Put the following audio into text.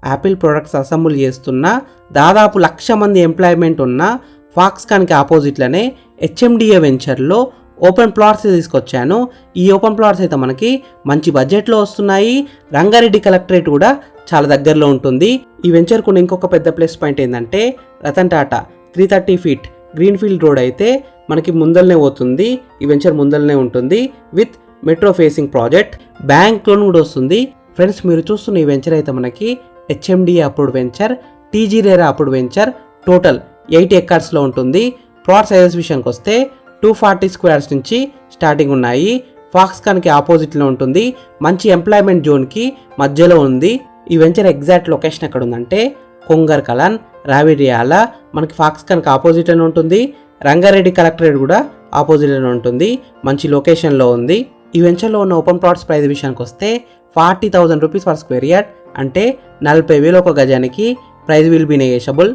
Apple products assemble చేస్తున్న దాదాపు 1,00,000 మంది ఎంప్లాయ్మెంట్ ఉన్న ఫాక్స్కాన్కి ఆపోజిట్లోనే హెచ్ఎండిఏ వెంచర్లో ఓపెన్ ప్లాట్స్ తీసుకొచ్చాను. ఈ ఓపెన్ ప్లాట్స్ అయితే మనకి మంచి బడ్జెట్లో వస్తున్నాయి. రంగారెడ్డి కలెక్టరేట్ కూడా చాలా దగ్గరలో ఉంటుంది. ఈ వెంచర్కు ఇంకొక పెద్ద ప్లస్ పాయింట్ ఏంటంటే Ratan Tata 330 feet greenfield road అయితే మనకి ముందల్నే పోతుంది. ఈ వెంచర్ ముందల్నే ఉంటుంది with metro facing project. Bank loan కూడా వస్తుంది. ఫ్రెండ్స్, మీరు చూస్తున్న ఈ వెంచర్ అయితే మనకి HMDA approved venture, TG RERA approved venture. Total 8 ఎకర్స్లో ఉంటుంది. ప్లాట్ సైజెస్ విషయానికి వస్తే 240 స్క్వేర్స్ నుంచి స్టార్టింగ్ ఉన్నాయి. ఫాక్స్కాన్కి ఆపోజిట్లో ఉంటుంది. మంచి ఎంప్లాయ్మెంట్ జోన్కి మధ్యలో ఉంది. ఈ వెంచర్ ఎగ్జాక్ట్ లొకేషన్ ఎక్కడ ఉందంటే కొంగర్ కలాన్, రావిరియాల. మనకి ఫాక్స్కాన్కి ఆపోజిట్లోనే ఉంటుంది. రంగారెడ్డి కలెక్టరేట్ కూడా ఆపోజిట్లోనే ఉంటుంది. మంచి లొకేషన్లో ఉంది. ఈ వెంచర్లో ఉన్న ఓపెన్ ప్లాట్స్ ప్రైస్ విషయానికి వస్తే 40,000 రూపీస్ పర్ స్క్వేర్ యార్డ్, అంటే 40,000 ఒక గజానికి. Price will be negotiable.